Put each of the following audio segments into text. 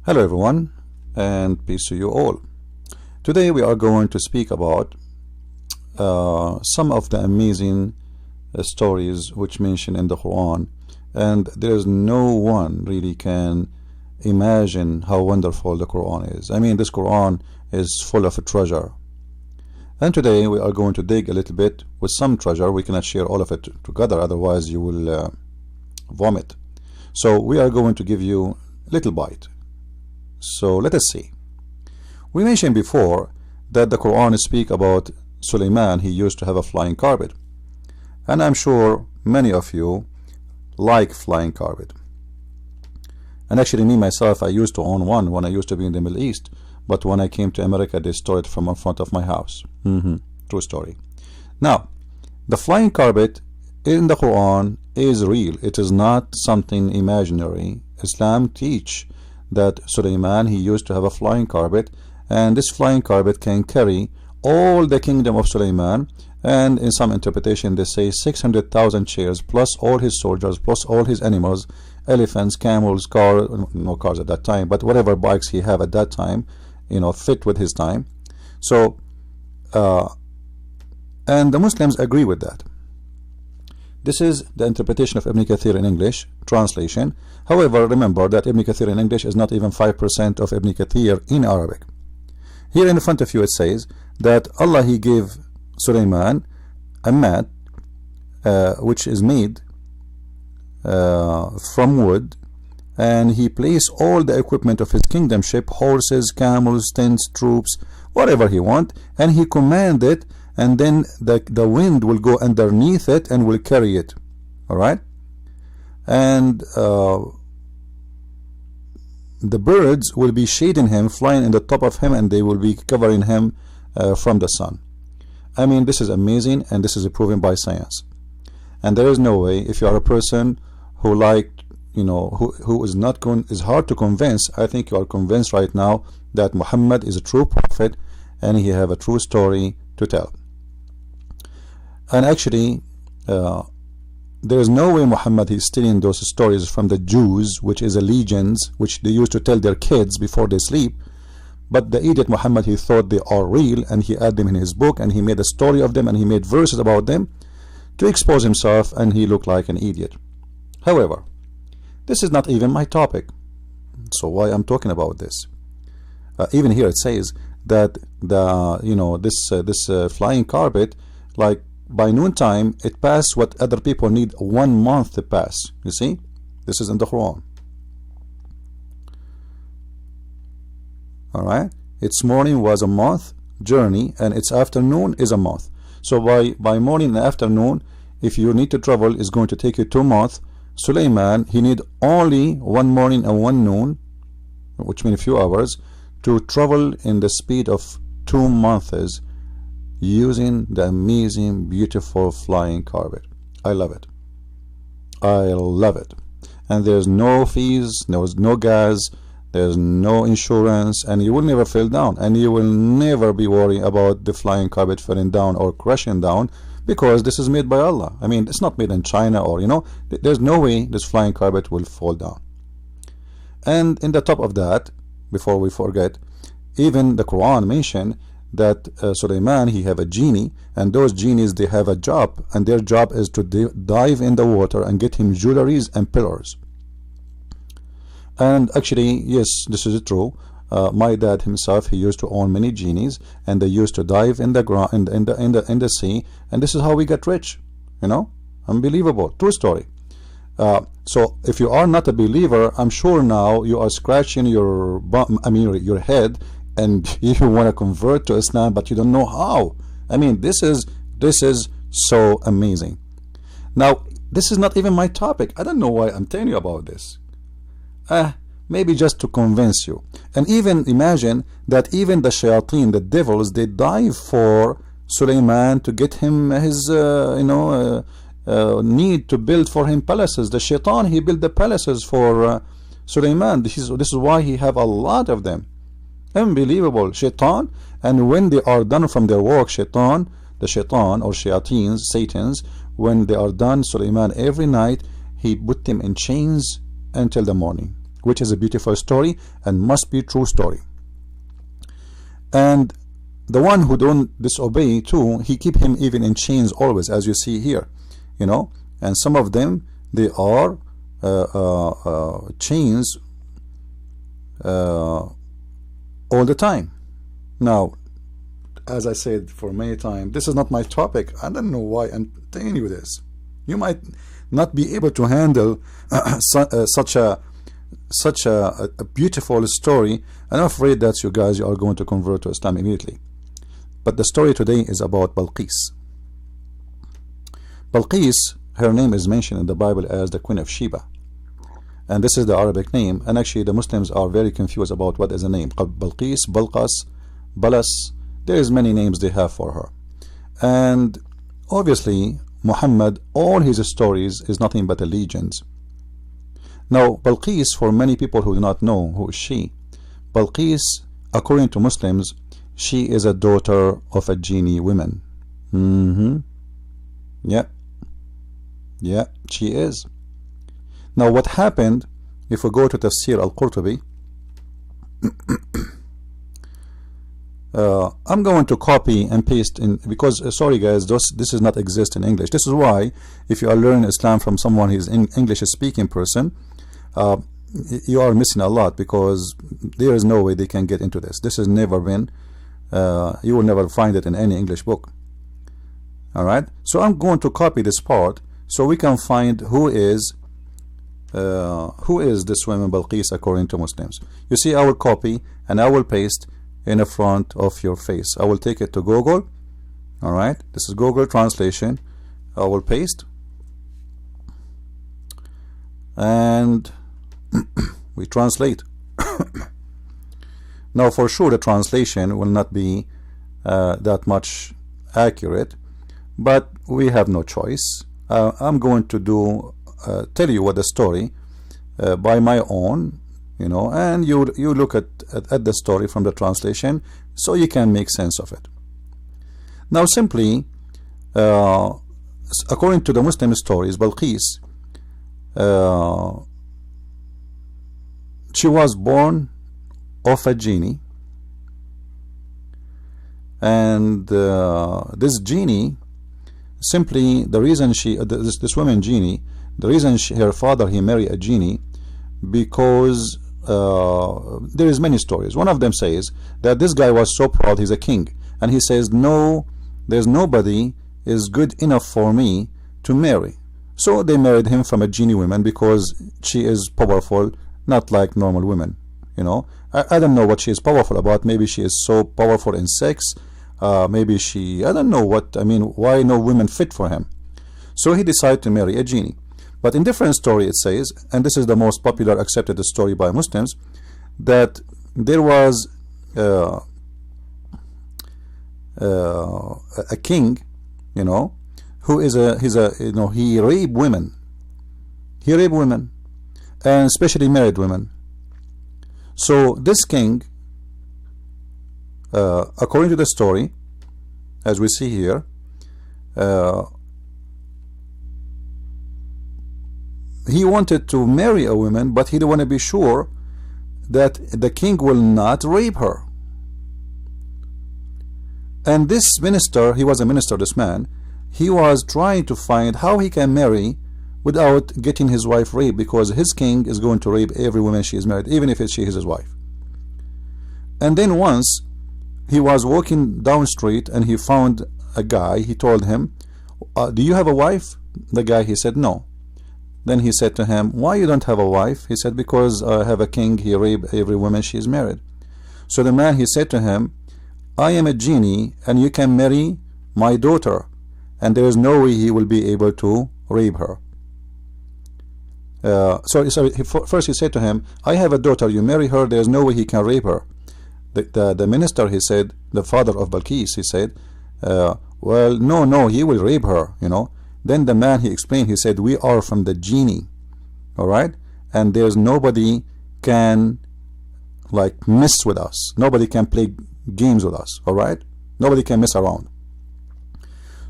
Hello everyone, and peace to you all. Today we are going to speak about some of the amazing stories which mentioned in the Quran, and there is no one really can imagine how wonderful the Quran is. I mean, this Quran is full of a treasure, and today we are going to dig a little bit with some treasure. We cannot share all of it together, otherwise you will vomit. So we are going to give you a little bite. So let us see. We mentioned before that the Quran speaks about Sulaiman. He used to have a flying carpet, and I'm sure many of you like flying carpet. And actually, me myself, I used to own one when I used to be in the Middle East, but when I came to America, they stole it from in front of my house. True story. Now, the flying carpet in the Quran is real. It is not something imaginary. Islam teach that Sulaiman, he used to have a flying carpet, and this flying carpet can carry all the kingdom of Sulaiman, and in some interpretation they say 600,000 chairs plus all his soldiers plus all his animals, elephants, camels, cars, no cars at that time, but whatever bikes he have at that time, fit with his time. So and the Muslims agree with that. This is the interpretation of Ibn Kathir in English translation. However, remember that Ibn Kathir in English is not even 5% of Ibn Kathir in Arabic. Here in front of you it says that Allah, he gave Sulaiman a mat which is made from wood, and he placed all the equipment of his kingdomship, horses, camels, tents, troops, whatever he want, and he commanded, and then the wind will go underneath it and will carry it. Alright? And the birds will be shading him, flying in the top of him, and they will be covering him from the sun. I mean, this is amazing, and this is proven by science. And there is no way, if you are a person who who is not is hard to convince, I think you are convinced right now that Muhammad is a true prophet and he have a true story to tell. And actually, there is no way Muhammad is stealing those stories from the Jews, which is a legends which they used to tell their kids before they sleep. But the idiot Muhammad, he thought they are real, and he added them in his book, and he made a story of them, and he made verses about them to expose himself, and he looked like an idiot. However, this is not even my topic, so why I'm talking about this? Even here it says that this flying carpet, like by noontime, it passed what other people need 1 month to pass. You see, this is in the Quran. Alright, its morning was a month journey, and its afternoon is a month. So by morning and afternoon, if you need to travel, is going to take you 2 months. Sulaiman, he need only 1 morning and 1 noon, which means a few hours, to travel in the speed of 2 months, using the amazing, beautiful flying carpet. I love it. I love it. And there's no fees, there's no gas, there's no insurance, and you will never fall down, and you will never be worried about the flying carpet falling down or crashing down, because this is made by Allah. I mean, it's not made in China, or there's no way this flying carpet will fall down. And in the top of that, before we forget, even the Quran mentioned that Sulaiman, he have a genie, and those genies, they have a job, and their job is to dive in the water and get him jewelries and pillars. And actually, yes, this is true. My dad himself, he used to own many genies, and they used to dive in the ground, in the sea, and this is how we get rich. Unbelievable, true story. So if you are not a believer, I'm sure now you are scratching your your head, and you want to convert to Islam, but you don't know how. I mean, this is so amazing. Now, this is not even my topic. I don't know why I'm telling you about this. Maybe just to convince you. And even imagine that even the shayateen, the devils, they dive for Sulaiman to get him his need to build for him palaces. The shaitan, he built the palaces for Sulaiman. This is why he have a lot of them. Unbelievable, shaitan. And when they are done from their work, the shaitan or shayateens, satans, when they are done, Sulaiman every night he put them in chains until the morning. which is a beautiful story and must be true story. And the one who don't disobey too, he keep him even in chains always, as you see here, you know. And some of them, they are chains all the time. Now, as I said for many times, this is not my topic. I don't know why I'm telling you this. You might not be able to handle such a beautiful story, and I'm afraid that you guys are going to convert to Islam immediately. But the story today is about Balqis. Balqis, her name is mentioned in the Bible as the Queen of Sheba, and this is the Arabic name. And actually the Muslims are very confused about what is the name. Balqis, Balqas, Balas, there is many names they have for her. And obviously Muhammad, all his stories is nothing but a legend. Now Balqis, for many people who do not know who is she, Balqis, according to Muslims, she is a daughter of a genie woman. Yeah, she is. Now what happened, if we go to Tafsir al-Qurtubi, I'm going to copy and paste in, because sorry guys, this does not exist in English. This is why if you are learning Islam from someone who is an English speaking person, you are missing a lot, because there is no way they can get into this. This has never been, you will never find it in any English book. Alright, so I'm going to copy this part so we can find who is this woman Balqis according to Muslims. You see, I will copy and I will paste in the front of your face. I will take it to Google. Alright, this is Google translation. I will paste and we translate. Now for sure the translation will not be that much accurate, but we have no choice. I'm going to tell you what the story by my own, you know, and you look at the story from the translation so you can make sense of it. Now simply, according to the Muslim stories, Balqis, she was born of a genie, and this genie, simply the reason she this woman genie, the reason her father he married a genie, because there is many stories. One of them says that this guy was so proud, he's a king, and he says, no, there's nobody is good enough for me to marry. So they married him from a genie woman because she is powerful, not like normal women, you know. I don't know what she is powerful about. Maybe she is so powerful in sex, maybe she, I don't know what, I mean, why no women fit for him. So he decided to marry a genie. But in different story it says, and this is the most popular accepted story by Muslims, that there was a king, you know, who is you know, he raped women, and especially married women. So this king, according to the story, as we see here, he wanted to marry a woman, but he didn't want to be sure that the king will not rape her. And this minister, he was a minister, this man, he was trying to find how he can marry without getting his wife raped, because his king is going to rape every woman she is married, even if she is his wife. And then once he was walking down street and he found a guy. He told him, do you have a wife? The guy, he said no. Then he said to him, why you don't have a wife? He said, because I have a king, he raped every woman she is married. So the man, he said to him, I am a genie and you can marry my daughter, and there is no way he will be able to rape her. First he said to him, I have a daughter, you marry her, there is no way he can rape her. The minister, he said, the father of Balqis, he said, well, no, he will rape her, you know. Then the man, he explained, he said, we are from the genie, all right, and there's nobody can like mess with us, nobody can play games with us, all right, nobody can mess around.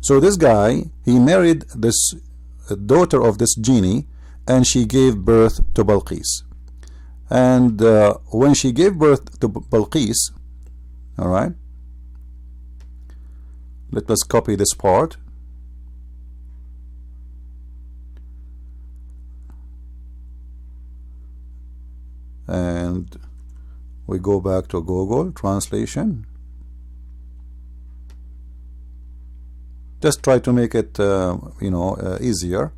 So this guy, he married this daughter of this genie, and she gave birth to Balqis. And when she gave birth to Balqis, all right, let us copy this part. And we go back to Google Translation. Just try to make it easier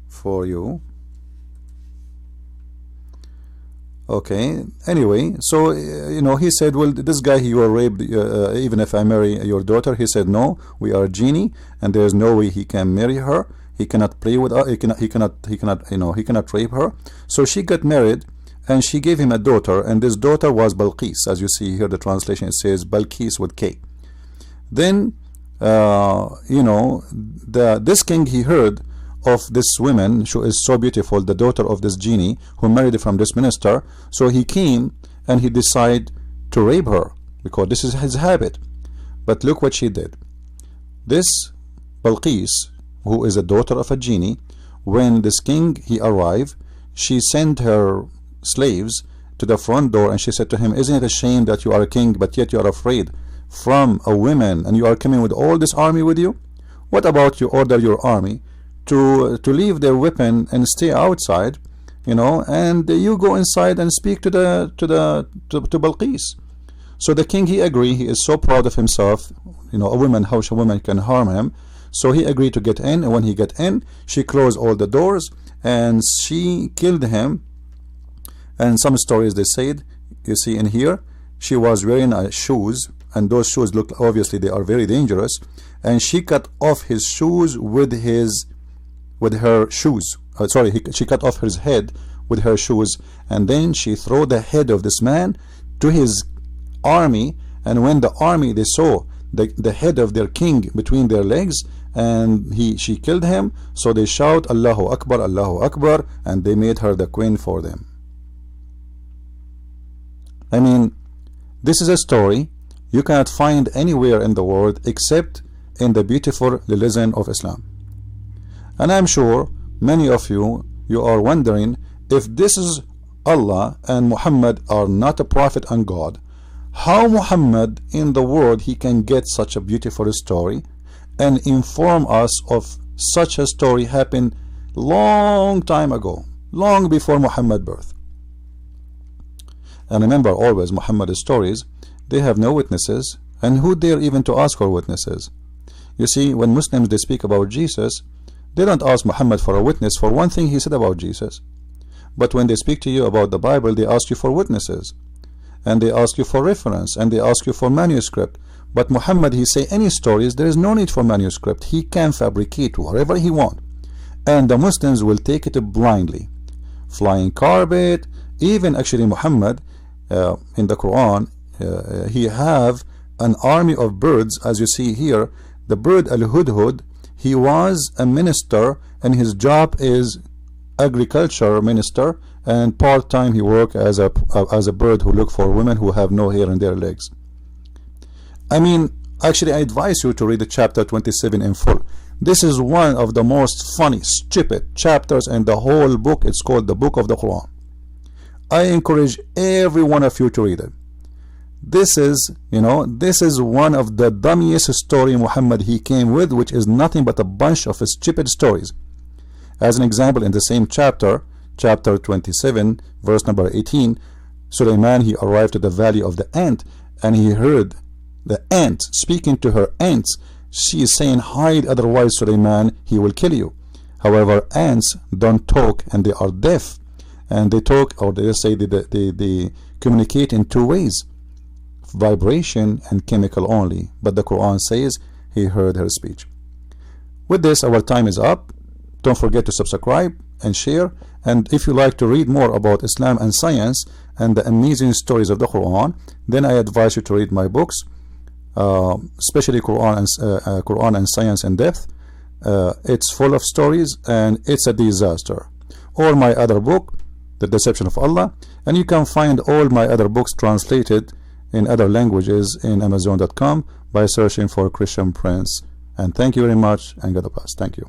for you. Okay, anyway, so he said, well, this guy, you were raped, even if I marry your daughter. He said, no, we are genie, and there's no way he can marry her. He cannot play with her. He cannot rape her. So she got married, and she gave him a daughter, and this daughter was Balqis. As you see here, the translation, it says Balqis with K. Then this king, he heard of this woman who is so beautiful, the daughter of this genie who married from this minister. So he came and he decided to rape her, because this is his habit. But look what she did. This Balqis, who is a daughter of a genie, when this king, he arrived, she sent her slaves to the front door, and she said to him, isn't it a shame that you are a king, but yet you are afraid from a woman, and you are coming with all this army with you? What about you order your army to leave their weapon and stay outside, and you go inside and speak to Balqis? So the king, he agreed. He is so proud of himself, how a woman can harm him. So he agreed to get in, and when he got in, she closed all the doors and she killed him. And some stories, they said, you see in here, she was wearing shoes, and those shoes look, obviously they are very dangerous, and she cut off his shoes with her shoes. She cut off his head with her shoes, and then she threw the head of this man to his army. And when the army, they saw the head of their king between their legs, and she killed him, so they shout Allahu Akbar, Allahu Akbar, and they made her the queen for them. I mean, this is a story you cannot find anywhere in the world except in the beautiful religion of Islam. And I'm sure many of you are wondering, if this is Allah and Muhammad are not a prophet and God, how Muhammad in the world he can get such a beautiful story and inform us of such a story happened long time ago, long before Muhammad's birth. And remember always, Muhammad's stories, they have no witnesses, and who dare even to ask for witnesses? You see, when Muslims, they speak about Jesus, they don't ask Muhammad for a witness for one thing he said about Jesus. But when they speak to you about the Bible, they ask you for witnesses, and they ask you for reference, and they ask you for manuscript. But Muhammad, he say any stories, there is no need for manuscript. He can fabricate whatever he want, and the Muslims will take it blindly. Flying carpet, even actually Muhammad in the Quran, he have an army of birds. As you see here, the bird Al-Hudhud, he was a minister, and his job is agriculture minister, and part-time he work as a bird who look for women who have no hair in their legs. I mean, actually I advise you to read the chapter 27 in full. This is one of the most funny, stupid chapters in the whole book. It's called the Book of the Quran. I encourage every one of you to read it. This is one of the dummiest story Muhammad he came with, which is nothing but a bunch of stupid stories. As an example, in the same chapter 27, verse number 18, Sulaiman, he arrived to the valley of the ant, and he heard the ant speaking to her ants. She is saying, hide, otherwise Sulaiman, he will kill you. However, ants don't talk, and they are deaf, and they talk, or they say they communicate in two ways, vibration and chemical only. But the Quran says he heard her speech. With this, our time is up. Don't forget to subscribe and share, and if you like to read more about Islam and science and the amazing stories of the Quran, then I advise you to read my books, especially Quran and Science in Depth. It's full of stories and it's a disaster. Or my other book, The Deception of Allah, and you can find all my other books translated in other languages in Amazon.com by searching for Christian Prince. And thank you very much, and God bless. Thank you.